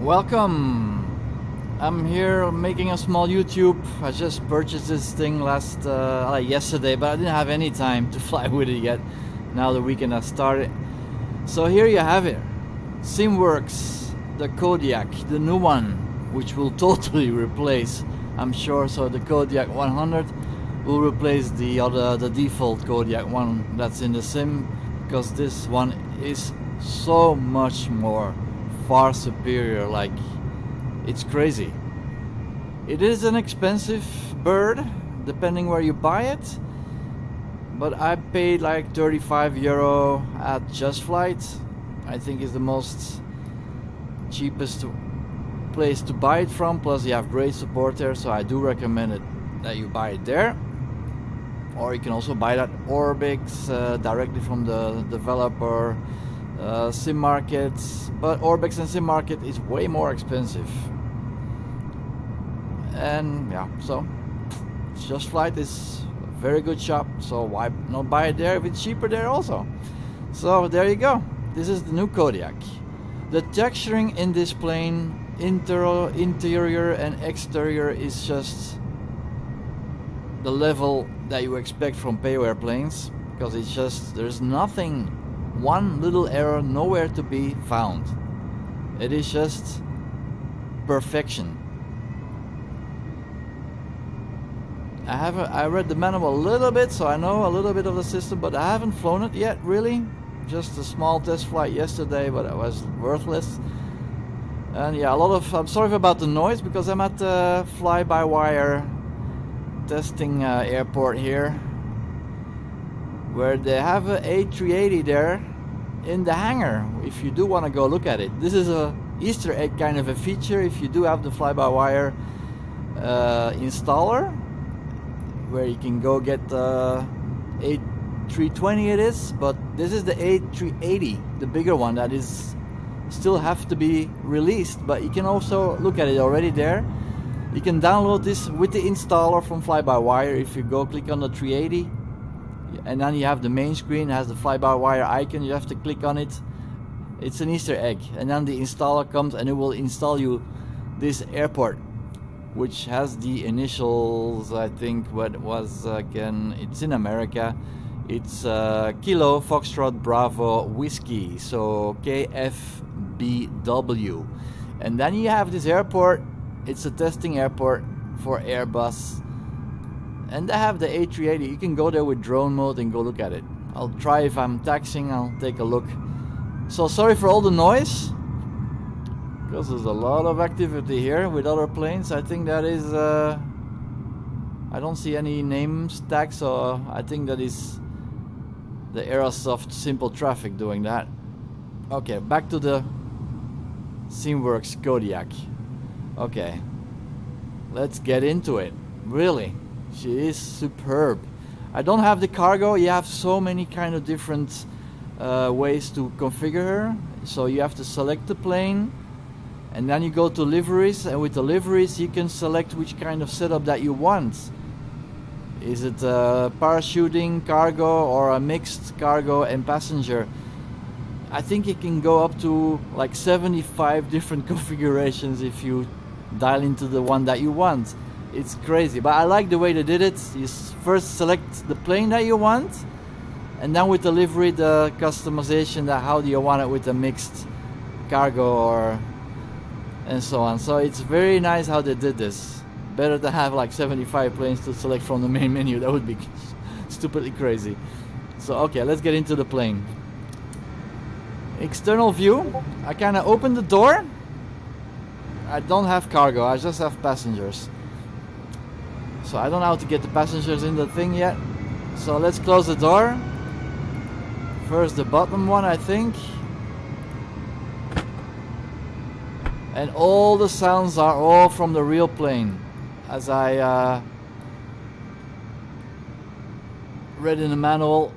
Welcome! I'm here making a small YouTube. I just purchased this thing yesterday, but I didn't have any time to fly with it yet. Now the weekend has started. So here you have it. SimWorks, the Kodiak, the new one, which will totally replace, I'm sure. So the Kodiak 100 will replace the default Kodiak one that's in the Sim, because this one is so much more far superior. Like, it's crazy. It is an expensive bird depending where you buy it, but I paid like €35 at Just Flight. I think is the most cheapest place to buy it from, plus you have great support there, so I do recommend it that you buy it there. Or you can also buy that Orbix directly from the developer. Sim Market, but Orbix and Sim Market is way more expensive. And yeah, so Just Flight is a very good shop, so why not buy it there if it's cheaper there also? So there you go. This is the new Kodiak. The texturing in this plane, interior and exterior, is just the level that you expect from Peo airplanes, because it's just, there's nothing, one little error nowhere to be found. It is just perfection. I read the manual a little bit, so I know a little bit of the system, but I haven't flown it yet, really. Just a small test flight yesterday, but it was worthless. And yeah, I'm sorry about the noise, because I'm at the fly-by-wire testing airport here, where they have an A380 there in the hangar, if you do want to go look at it. This is a Easter egg kind of a feature if you do have the fly-by-wire installer, where you can go get the A320 it is, but this is the A380, the bigger one that is still have to be released, but you can also look at it already there. You can download this with the installer from fly-by-wire. If you go click on the 380, and then you have the main screen, has the fly-by-wire icon, you have to click on it. It's an Easter egg, and then the installer comes and it will install you this airport, which has the initials, I think, what was again, it's in America, it's Kilo Foxtrot Bravo Whiskey, so KFBW. And then you have this airport. It's a testing airport for Airbus, and they have the A380. You can go there with drone mode and go look at it. I'll try, if I'm taxiing, I'll take a look. So sorry for all the noise, because there's a lot of activity here with other planes. I think that is I don't see any names tags, so I think that is the Aerosoft Simple Traffic doing that. Okay, back to the SimWorks Kodiak. Okay, let's get into it. Really, she is superb. I don't have the cargo. You have so many kind of different ways to configure her. So you have to select the plane, and then you go to liveries, and with the liveries you can select which kind of setup that you want. Is it parachuting, cargo, or a mixed cargo and passenger? I think it can go up to like 75 different configurations if you dial into the one that you want. It's crazy, but I like the way they did it. You first select the plane that you want, and then with the livery, the customization, that how do you want it with a mixed cargo or and so on. So it's very nice how they did this. Better to have like 75 planes to select from the main menu. That would be stupidly crazy. So okay, let's get into the plane. External view. I kind of opened the door. I don't have cargo, I just have passengers. So I don't know how to get the passengers in the thing yet. So let's close the door. First the bottom one, I think. And all the sounds are all from the real plane. As I read in the manual.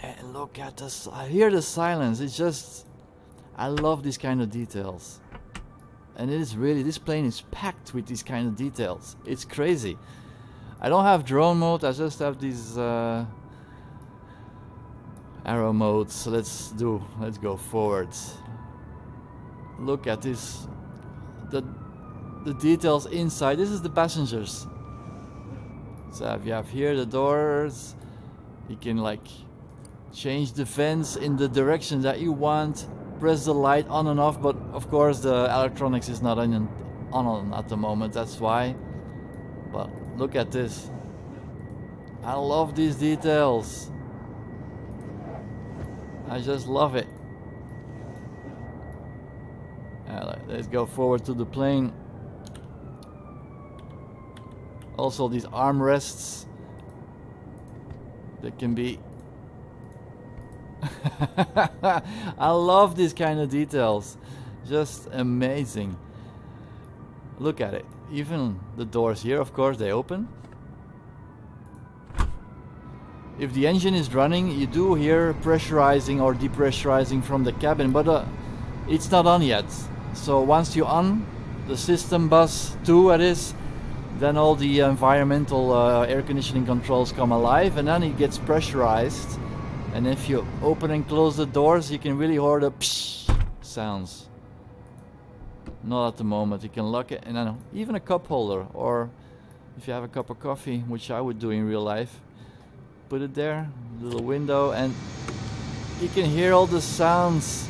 And look at this, I hear the silence. It's just, I love these kind of details. And it is really, this plane is packed with these kind of details. It's crazy. I don't have drone mode, I just have these arrow modes. So let's go forwards. Look at this. The details inside. This is the passengers. So if you have here the doors, you can like change the vents in the direction that you want. Press the light on and off, but of course the electronics is not on at the moment. That's why. But look at this. I love these details. I just love it. Let's go forward to the plane. Also these armrests. They can be... I love these kind of details. Just amazing. Look at it. Even the doors here, of course, they open. If the engine is running, you do hear pressurizing or depressurizing from the cabin, but it's not on yet. So once you on the system bus 2 it is, then all the environmental air conditioning controls come alive, and then it gets pressurized. And if you open and close the doors, you can really hear the psh sounds. Not at the moment. You can lock it, and then even a cup holder, or if you have a cup of coffee, which I would do in real life, put it there, little window, and you can hear all the sounds.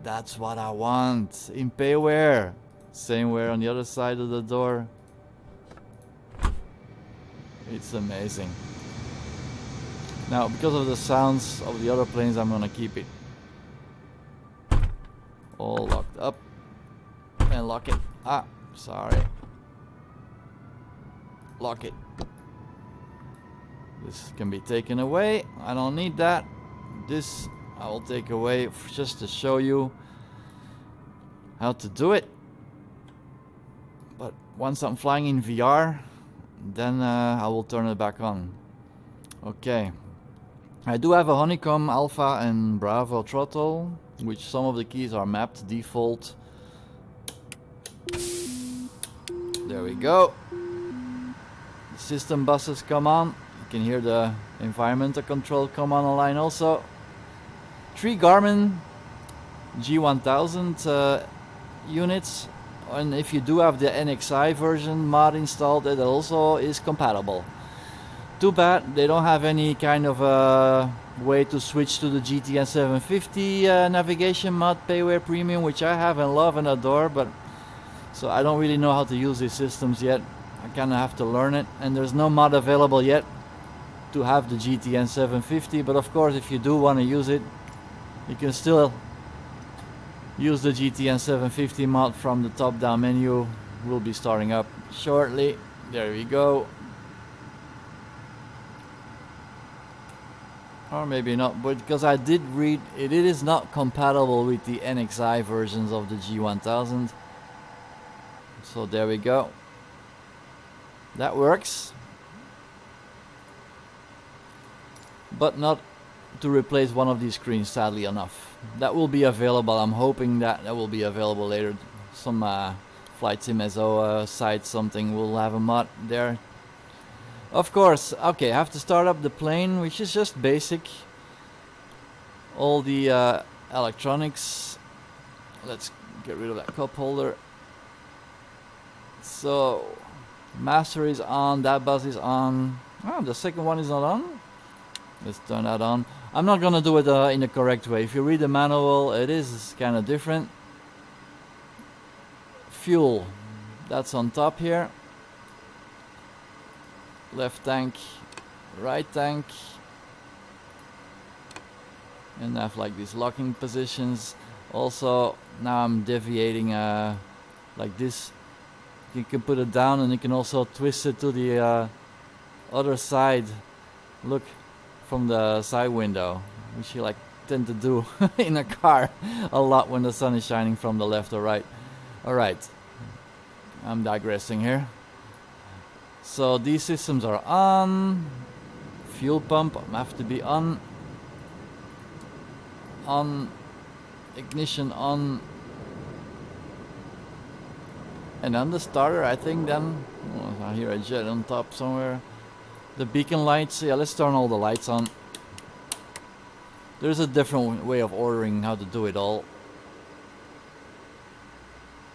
That's what I want in payware. Same way on the other side of the door. It's amazing. Now, because of the sounds of the other planes, I'm gonna keep it all locked up and lock it. Ah, sorry. Lock it. This can be taken away. I don't need that. This I will take away just to show you how to do it. But once I'm flying in VR, then I will turn it back on. Okay. I do have a Honeycomb Alpha and Bravo throttle, which some of the keys are mapped default. There we go. The system buses come on. You can hear the environmental control come on online also. 3 Garmin G1000 units, and if you do have the NXI version mod installed, it also is compatible. Too bad they don't have any kind of way to switch to the GTN 750 navigation mod payware premium, which I have and love and adore, but so I don't really know how to use these systems yet. I kind of have to learn it, and there's no mod available yet to have the GTN 750, but of course if you do want to use it, you can still use the GTN 750 mod from the top down menu. We'll be starting up shortly. There we go. Or maybe not, but because I did read it, it is not compatible with the NXI versions of the G1000. So there we go. That works. But not to replace one of these screens, sadly enough. That will be available. I'm hoping that will be available later. Some Flight Sim SO site, something will have a mod there. Of course, okay, I have to start up the plane, which is just basic. All the electronics. Let's get rid of that cup holder. So, master is on, that bus is on. Oh, the second one is not on. Let's turn that on. I'm not gonna do it in the correct way. If you read the manual, it is kind of different. Fuel, that's on top here. Left tank, right tank, and I have like these locking positions. Also, now I'm deviating like this. You can put it down, and you can also twist it to the other side. Look, from the side window, which you like tend to do in a car a lot when the sun is shining from the left or right. All right, I'm digressing here. So these systems are on. Fuel pump have to be on. On. Ignition on. And then the starter, I think then. Oh, I hear a jet on top somewhere. The beacon lights, yeah, let's turn all the lights on. There's a different way of ordering how to do it all.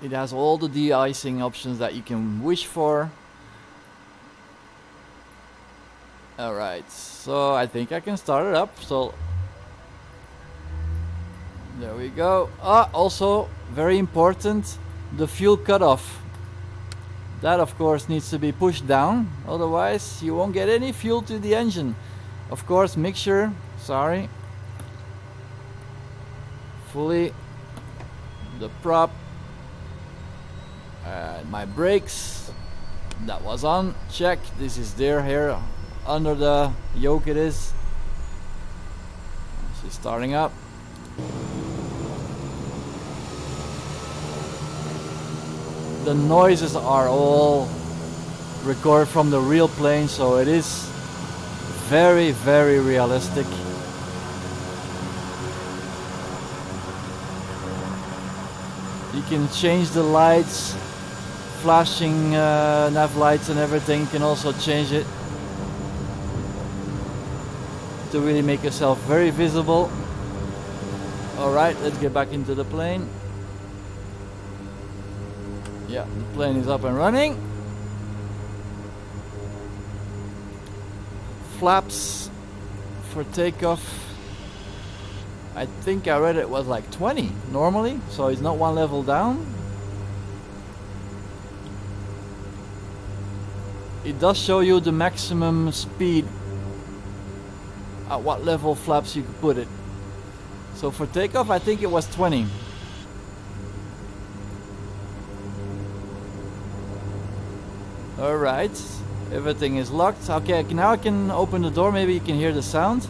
It has all the de-icing options that you can wish for. Alright, so I think I can start it up. So there we go. Also very important, the fuel cutoff. That of course needs to be pushed down, otherwise you won't get any fuel to the engine. Of course, mixture, sorry. Fully. The prop. My brakes. That was on. Check. This is there here. Under the yoke it is. She's starting up. The noises are all recorded from the real plane, so it is very, very realistic. You can change the lights, flashing nav lights and everything. You can also change it to really make yourself very visible. Alright, let's get back into the plane. Yeah, the plane is up and running. Flaps for takeoff. I think I read it was like 20 normally, so it's not one level down. It does show you the maximum speed at what level flaps you could put it. So for takeoff I think it was 20. Alright, everything is locked. Okay, now I can open the door, maybe you can hear the sound.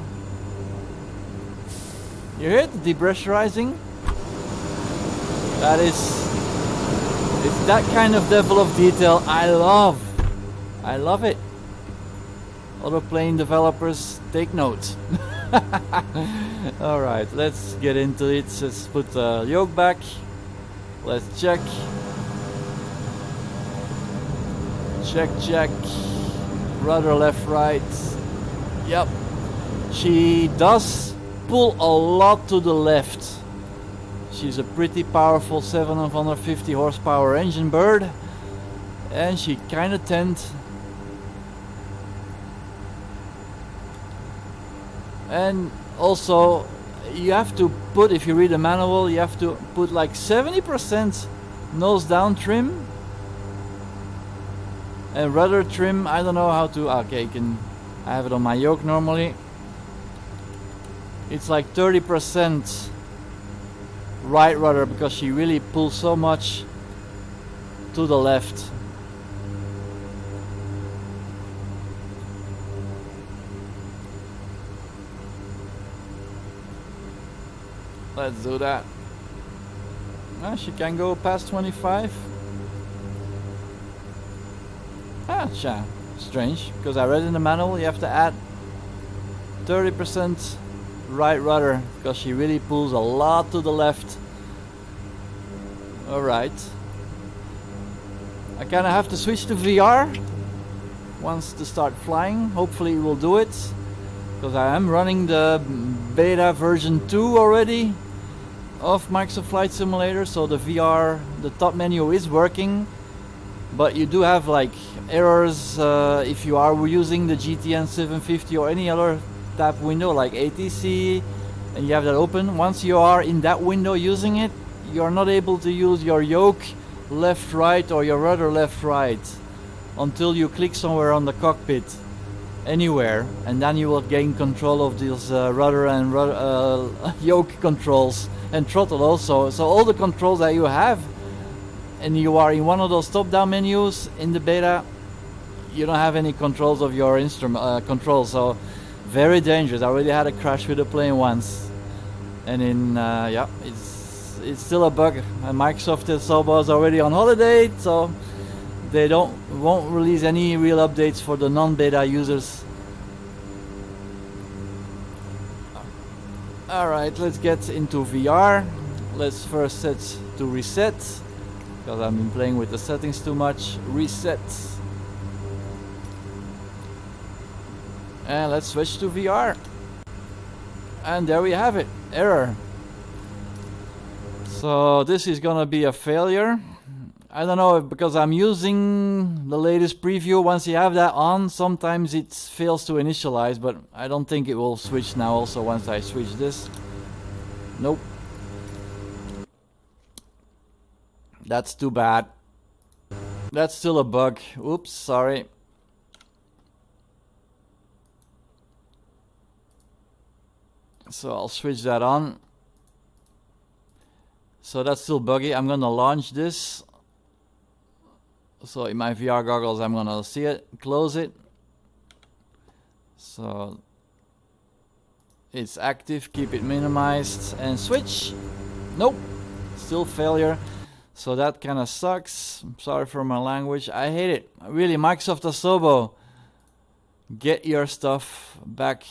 You hear it? Depressurizing? That is... it's that kind of level of detail I love. I love it. Other plane developers, take note. Alright, let's get into it. Let's put the yoke back. Let's check. Check. Rudder left, right. Yep. She does pull a lot to the left. She's a pretty powerful 750 horsepower engine bird. And she kind of tends. And also you have to put, if you read the manual, you have to put like 70% nose down trim and rudder trim. I don't know how to, okay, I have it on my yoke normally. It's like 30% right rudder because she really pulls so much to the left. Let's do that. She can go past 25. Strange, because I read in the manual you have to add 30% right rudder because she really pulls a lot to the left. Alright. I kinda have to switch to VR once to start flying. Hopefully it will do it, because I am running the beta version 2 already of Microsoft Flight Simulator, so the VR, the top menu is working, but you do have like errors if you are using the GTN 750 or any other tab window like ATC and you have that open. Once you are in that window using it, you are not able to use your yoke left right or your rudder left right until you click somewhere on the cockpit, anywhere, and then you will gain control of these rudder and yoke controls and throttle also. So all the controls that you have, and you are in one of those top down menus in the beta, you don't have any controls of your instrument controls. So very dangerous. I already had a crash with a plane once, and yeah, it's still a bug. And Microsoft Asobo is already on holiday, so they won't release any real updates for the non-beta users. Alright, let's get into VR. Let's first set to reset, because I've been playing with the settings too much. Reset. And let's switch to VR. And there we have it. Error. So this is gonna be a failure. I don't know if because I'm using the latest preview. Once you have that on, sometimes it fails to initialize, but I don't think it will switch now also once I switch this. Nope. That's too bad. That's still a bug. Oops, sorry. So I'll switch that on. So that's still buggy. I'm gonna launch this. So in my VR goggles, I'm gonna see it, close it. So it's active, keep it minimized, and switch. Nope, still failure. So that kind of sucks. I'm sorry for my language. I hate it. Really, Microsoft Asobo, get your stuff back